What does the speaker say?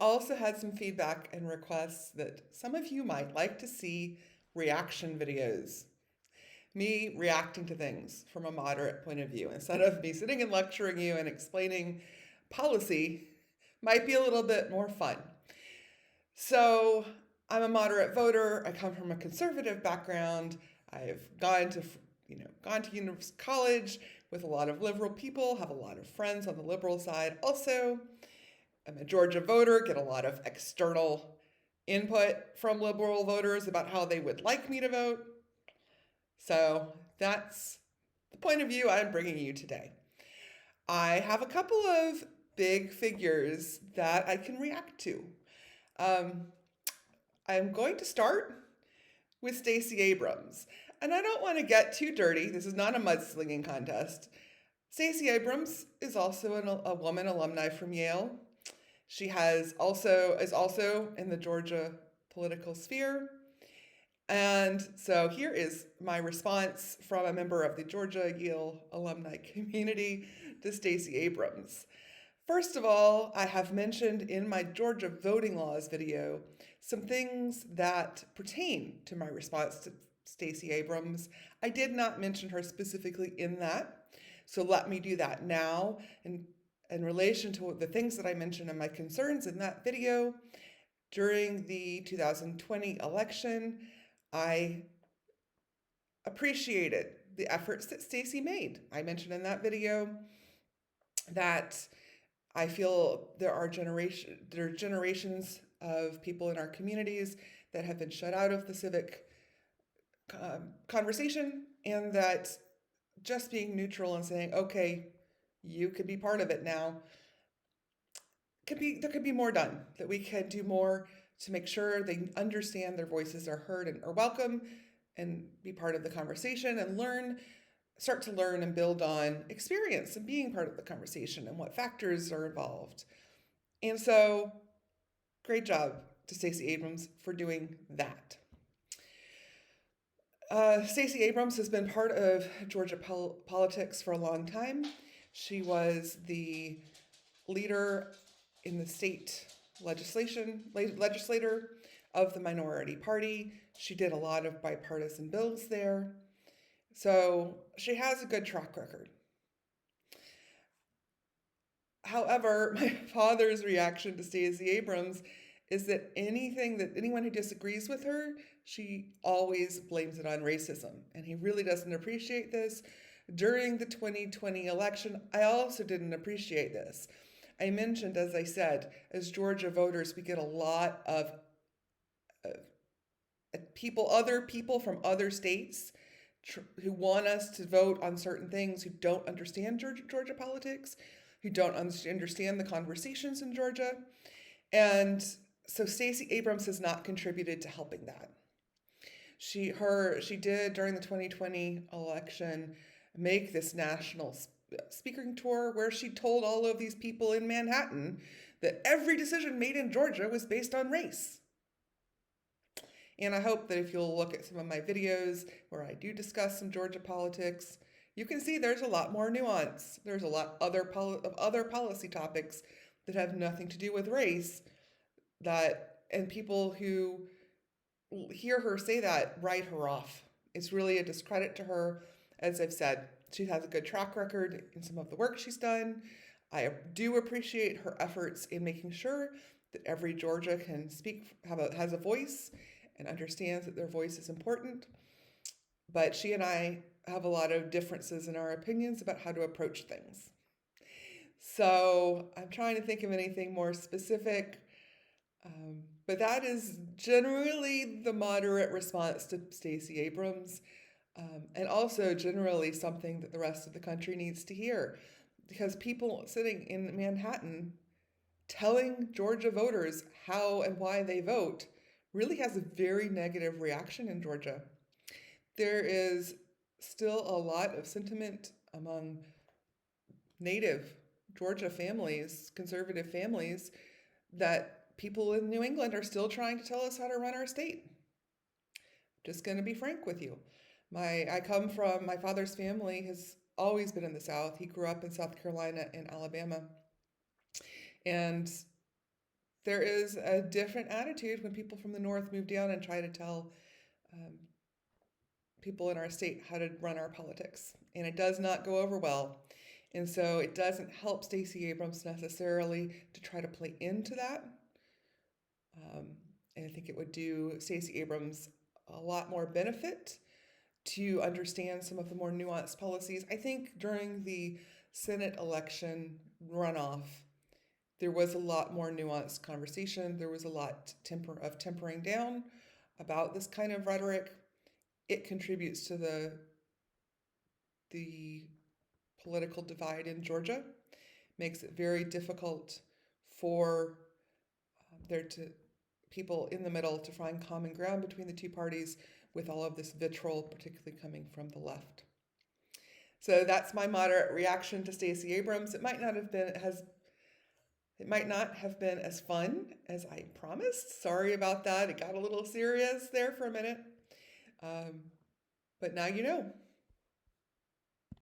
Also had some feedback and requests that some of you might like to see reaction videos. Me reacting to things from a moderate point of view instead of me sitting and lecturing you and explaining policy might be a little bit more fun. So, I'm a moderate voter. I come from a conservative background. I've gone to college with a lot of liberal people, have a lot of friends on the liberal side. Also, I'm a Georgia voter, get a lot of external input from liberal voters about how they would like me to vote. So that's the point of view I'm bringing you today. I have a couple of big figures that I can react to. Um, I'm going to start with Stacey Abrams. And I don't want to get too dirty. This is not a mudslinging contest. Stacey Abrams is also a woman alumni from Yale. She is also in the Georgia political sphere. And so here is my response from a member of the Georgia Yale alumni community to Stacey Abrams. First of all, I have mentioned in my Georgia voting laws video some things that pertain to my response to Stacey Abrams. I did not mention her specifically in that, so let me do that now. In relation to the things that I mentioned and my concerns in that video, during the 2020 election, I appreciated the efforts that Stacey made. I mentioned in that video that I feel there are generations of people in our communities that have been shut out of the civic conversation, and that just being neutral and saying, okay, you could be part of it now, there could be more done, that we can do more to make sure they understand their voices are heard and are welcome and be part of the conversation and start to learn and build on experience and being part of the conversation and what factors are involved. And so, great job to Stacey Abrams for doing that. Stacey Abrams has been part of Georgia politics for a long time. She was the leader in the state legislator of the minority party. She did a lot of bipartisan bills there. So she has a good track record. However, my father's reaction to Stacey Abrams is that anyone who disagrees with her, she always blames it on racism. And he really doesn't appreciate this. During the 2020 election, I also didn't appreciate this. I mentioned, as I said, as Georgia voters, we get a lot of other people from other states who want us to vote on certain things, who don't understand Georgia politics, who don't understand the conversations in Georgia. And so Stacey Abrams has not contributed to helping that. She did during the 2020 election make this national speaking tour where she told all of these people in Manhattan that every decision made in Georgia was based on race. And I hope that if you'll look at some of my videos where I do discuss some Georgia politics, you can see there's a lot more nuance. There's a lot of other policy topics that have nothing to do with race and people who hear her say that write her off. It's really a discredit to her. As I've said, she has a good track record in some of the work she's done. I do appreciate her efforts in making sure that every Georgia can has a voice and understands that their voice is important. But she and I have a lot of differences in our opinions about how to approach things. So I'm trying to think of anything more specific. But that is generally the moderate response to Stacey Abrams, and also generally something that the rest of the country needs to hear. Because people sitting in Manhattan telling Georgia voters how and why they vote really has a very negative reaction in Georgia. There is still a lot of sentiment among native Georgia families, conservative families, that people in New England are still trying to tell us how to run our state. Just going to be frank with you. My father's family has always been in the South. He grew up in South Carolina and Alabama. And there is a different attitude when people from the North move down and try to tell um, people in our state how to run our politics. And it does not go over well. And so it doesn't help Stacey Abrams necessarily to try to play into that. And I think it would do Stacey Abrams a lot more benefit to understand some of the more nuanced policies. I think during the Senate election runoff, there was a lot more nuanced conversation. There was a lot of tempering down about this kind of rhetoric. It contributes to the political divide in Georgia, makes it very difficult for there to people in the middle to find common ground between the two parties with all of this vitriol, particularly coming from the left. So that's my moderate reaction to Stacey Abrams. It might not have been as fun as I promised. Sorry about that. It got a little serious there for a minute. But now you know.